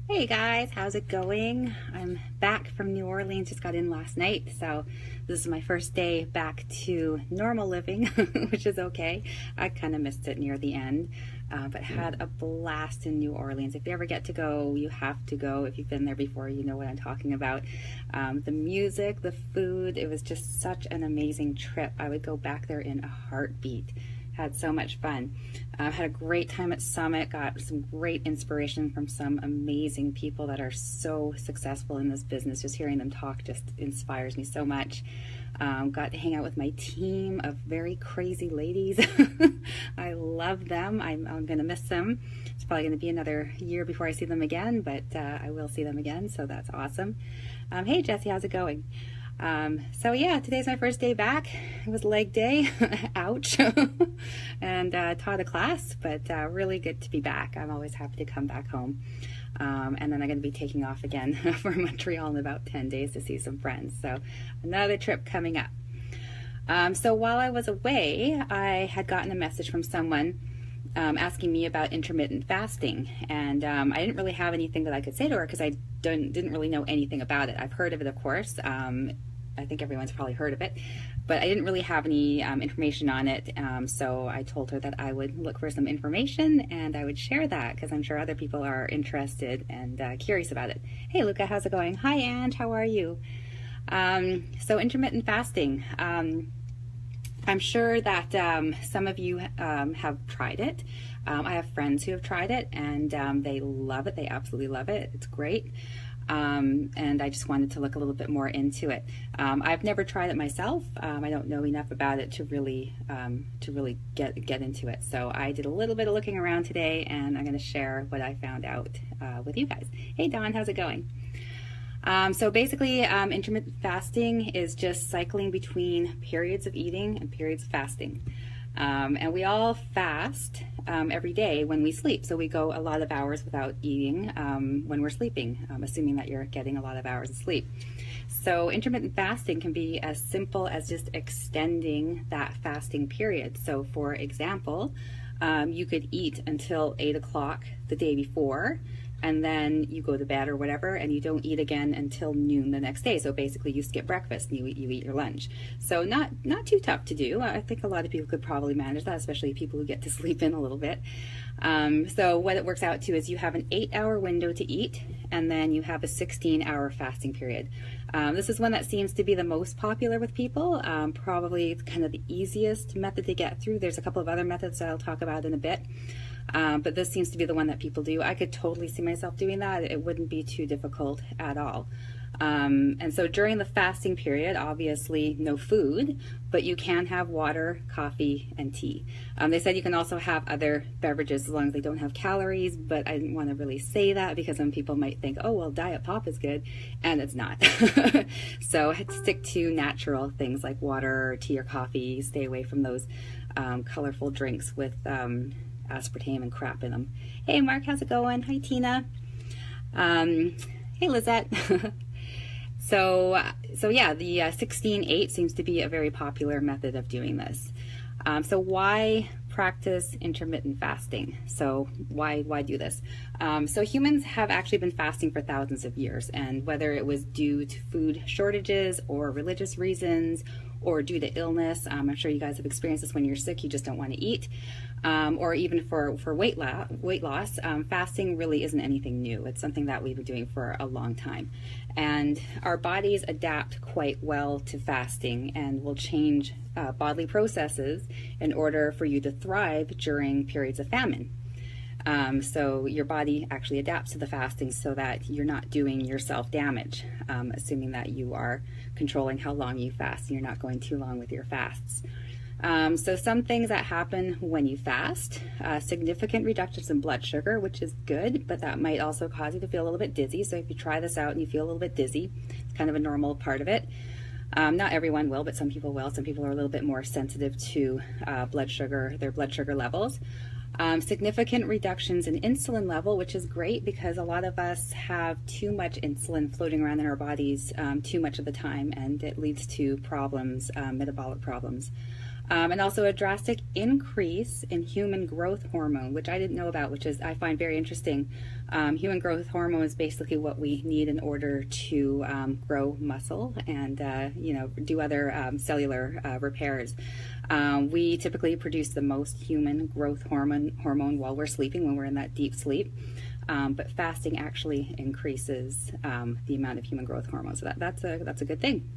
Hey guys, how's it going? I'm back from New Orleans, just got in last night, so this is my first day back to normal living, which is okay. I kind of missed it near the end, but had a blast in New Orleans. If you ever get to go, you have to go. If you've been there before, you know what I'm talking about. The music, the food, it was just such an amazing trip. I would go back there in a heartbeat. Had so much fun. Had a great time at Summit, got some great inspiration from some amazing people that are so successful in this business. Just hearing them talk just inspires me so much. Got to hang out with my team of very crazy ladies. I love them. I'm going to miss them. It's probably going to be another year before I see them again, but I will see them again, so that's awesome. Hey Jesse, how's it going? So yeah, today's my first day back. It was leg day, ouch, and taught a class, but really good to be back. I'm always happy to come back home. And then I'm going to be taking off again for Montreal in about 10 days to see some friends. So another trip coming up. So while I was away, I had gotten a message from someone asking me about intermittent fasting, and I didn't really have anything that I could say to her because I didn't really know anything about it. I've heard of it, of course. I think everyone's probably heard of it, but I didn't really have any information on it. So I told her that I would look for some information and I would share that because I'm sure other people are interested and curious about it. Hey Luca, how's it going? Hi Ange, how are you? So intermittent fasting. I'm sure that some of you have tried it. I have friends who have tried it and they love it. They absolutely love it. It's great. And I just wanted to look a little bit more into it. I've never tried it myself. I don't know enough about it to really get into it. So I did a little bit of looking around today, and I'm going to share what I found out with you guys. Hey Dawn, how's it going? So basically, intermittent fasting is just cycling between periods of eating and periods of fasting. And we all fast every day when we sleep. So we go a lot of hours without eating when we're sleeping, assuming that you're getting a lot of hours of sleep. So intermittent fasting can be as simple as just extending that fasting period. So for example, you could eat until 8 o'clock the day before, and then you go to bed or whatever, and you don't eat again until noon the next day. So basically you skip breakfast and you eat your lunch. So not too tough to do. I think a lot of people could probably manage that, especially people who get to sleep in a little bit. So what it works out to is you have an 8-hour window to eat, and then you have a 16-hour fasting period. This is one that seems to be the most popular with people, probably kind of the easiest method to get through. There's a couple of other methods that I'll talk about in a bit. But this seems to be the one that people do. I could totally see myself doing that. It wouldn't be too difficult at all. And so during the fasting period, obviously no food, but you can have water, coffee, and tea. They said you can also have other beverages as long as they don't have calories, but I didn't want to really say that because some people might think, oh, well, diet pop is good, and it's not. So stick to natural things like water, or tea, or coffee. Stay away from those colorful drinks with aspartame and crap in them. Hey Mark, how's it going? Hi Tina. Hey Lizette. So yeah, the 16-8 seems to be a very popular method of doing this. So why practice intermittent fasting? So why do this? So humans have actually been fasting for thousands of years, and whether it was due to food shortages or religious reasons or due to illness, I'm sure you guys have experienced this when you're sick, you just don't want to eat, or even for weight loss, fasting really isn't anything new. It's something that we've been doing for a long time. And our bodies adapt quite well to fasting and will change bodily processes in order for you to thrive during periods of famine. So your body actually adapts to the fasting so that you're not doing yourself damage, assuming that you are controlling how long you fast and you're not going too long with your fasts. So some things that happen when you fast, significant reductions in blood sugar, which is good, but that might also cause you to feel a little bit dizzy. So if you try this out and you feel a little bit dizzy, it's kind of a normal part of it. Not everyone will, but some people will. Some people are a little bit more sensitive to their blood sugar levels. Significant reductions in insulin level, which is great because a lot of us have too much insulin floating around in our bodies too much of the time, and it leads to problems, metabolic problems. And also a drastic increase in human growth hormone, which I didn't know about, which is I find very interesting. Human growth hormone is basically what we need in order to grow muscle and do other cellular repairs. We typically produce the most human growth hormone while we're sleeping, when we're in that deep sleep. But fasting actually increases the amount of human growth hormone, so that's a good thing.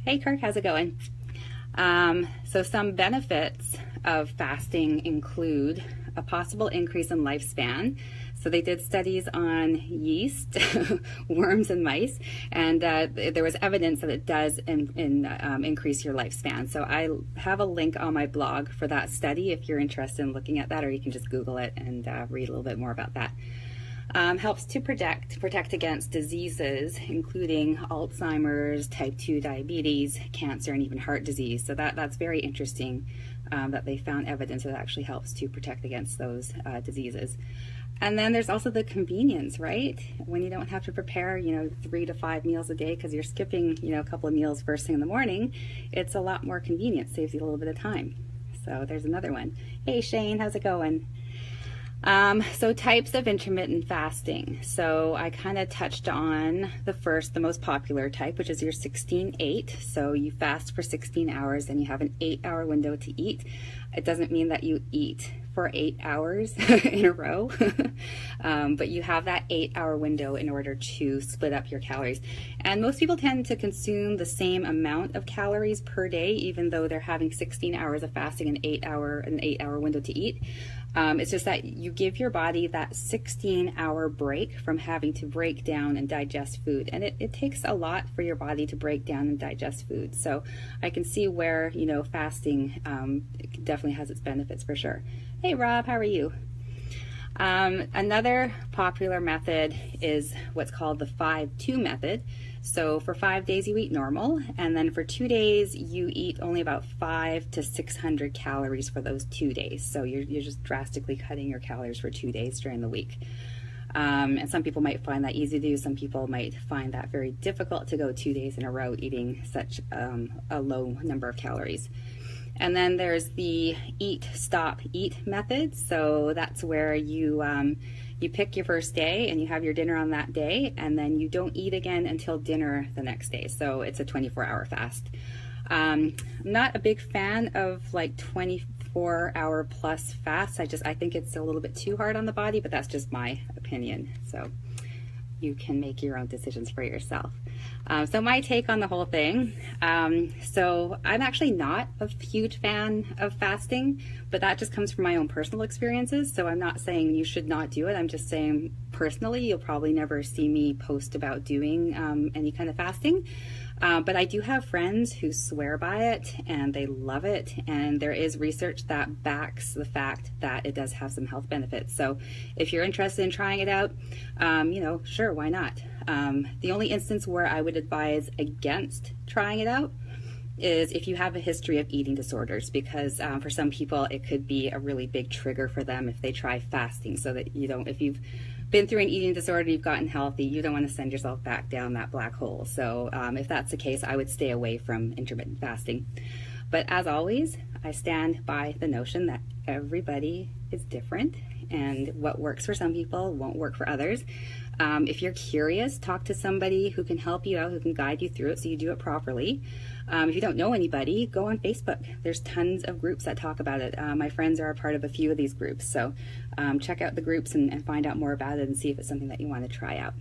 Hey Kirk, how's it going? So some benefits of fasting include a possible increase in lifespan. So they did studies on yeast, worms, and mice, and there was evidence that it does increase your lifespan. So I have a link on my blog for that study if you're interested in looking at that, or you can just Google it and read a little bit more about that. Helps to protect against diseases, including Alzheimer's, type 2 diabetes, cancer, and even heart disease. So that's very interesting that they found evidence that actually helps to protect against those diseases. And then there's also the convenience, right? When you don't have to prepare, 3 to 5 meals a day because you're skipping, a couple of meals first thing in the morning, it's a lot more convenient, saves you a little bit of time. So there's another one. Hey Shane, how's it going? So types of intermittent fasting. So I kind of touched on the most popular type, which is your 16-8. So you fast for 16 hours and you have an 8-hour window to eat. It doesn't mean that you eat for 8 hours in a row, but you have that 8-hour window in order to split up your calories. And most people tend to consume the same amount of calories per day, even though they're having 16 hours of fasting and an 8-hour window to eat. It's just that you give your body that 16-hour break from having to break down and digest food. And it takes a lot for your body to break down and digest food. So I can see where, fasting definitely has its benefits for sure. Hey Rob, how are you? Another popular method is what's called the 5-2 method. So for 5 days you eat normal, and then for 2 days you eat only about 500 to 600 calories for those 2 days. So you're just drastically cutting your calories for 2 days during the week. And some people might find that easy to do. Some people might find that very difficult to go 2 days in a row eating such a low number of calories. And then there's the eat, stop, eat method. So that's where you pick your first day and you have your dinner on that day, and then you don't eat again until dinner the next day. So it's a 24-hour fast. I'm not a big fan of like 24-hour plus fasts. I think it's a little bit too hard on the body, but that's just my opinion. So you can make your own decisions for yourself. So my take on the whole thing. So I'm actually not a huge fan of fasting, but that just comes from my own personal experiences. So I'm not saying you should not do it. I'm just saying personally, you'll probably never see me post about doing any kind of fasting. But I do have friends who swear by it and they love it. And there is research that backs the fact that it does have some health benefits. So if you're interested in trying it out, sure, why not? The only instance where I would advise against trying it out is if you have a history of eating disorders, because for some people it could be a really big trigger for them if they try fasting, so that if you've been through an eating disorder and you've gotten healthy, you don't want to send yourself back down that black hole. So if that's the case, I would stay away from intermittent fasting. But as always, I stand by the notion that everybody is different, and what works for some people won't work for others. If you're curious, talk to somebody who can help you out, who can guide you through it so you do it properly. If you don't know anybody, go on Facebook. There's tons of groups that talk about it. My friends are a part of a few of these groups, so check out the groups and find out more about it and see if it's something that you want to try out.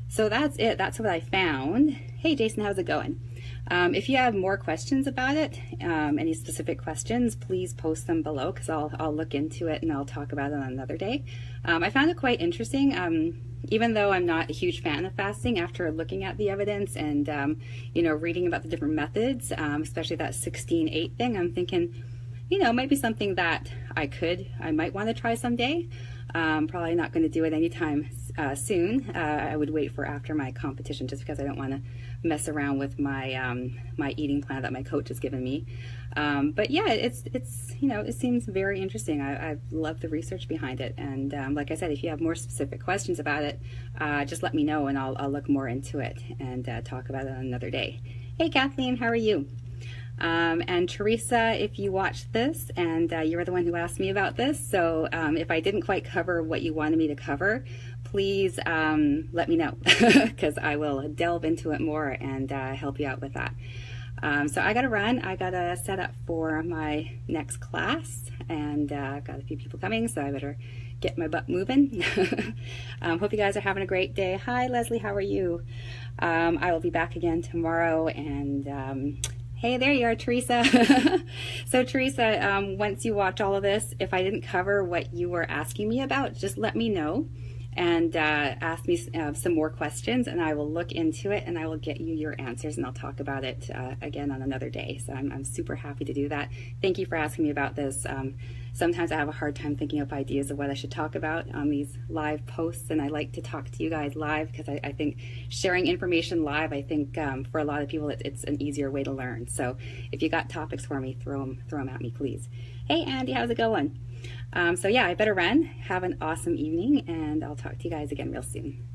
So that's it. That's what I found. Hey Jason, how's it going? If you have more questions about it, any specific questions, please post them below, because I'll look into it and I'll talk about it on another day. I found it quite interesting. Even though I'm not a huge fan of fasting, after looking at the evidence and reading about the different methods, especially that 16-8 thing, I'm thinking, it might be something that I might want to try someday. Probably not going to do it anytime soon. I would wait for after my competition, just because I don't want to mess around with my my eating plan that my coach has given me. But yeah, it seems very interesting. I love the research behind it, and like I said, if you have more specific questions about it, just let me know and I'll look more into it and talk about it on another day. Hey Kathleen, how are you? And Teresa, if you watched this, and you were the one who asked me about this, so if I didn't quite cover what you wanted me to cover, please let me know, because I will delve into it more and help you out with that. So I gotta run. I gotta set up for my next class, and I've got a few people coming, so I better get my butt moving. Hope you guys are having a great day. Hi Leslie, how are you? I will be back again tomorrow, and hey, there you are, Teresa. So Teresa, once you watch all of this, if I didn't cover what you were asking me about, just let me know and ask me some more questions, and I will look into it and I will get you your answers, and I'll talk about it again on another day. So I'm super happy to do that. Thank you for asking me about this. Sometimes I have a hard time thinking up ideas of what I should talk about on these live posts, and I like to talk to you guys live because I think sharing information live, I think for a lot of people it's an easier way to learn. So if you got topics for me, throw them at me, please. Hey Andy, how's it going? So yeah, I better run. Have an awesome evening, and I'll talk to you guys again real soon.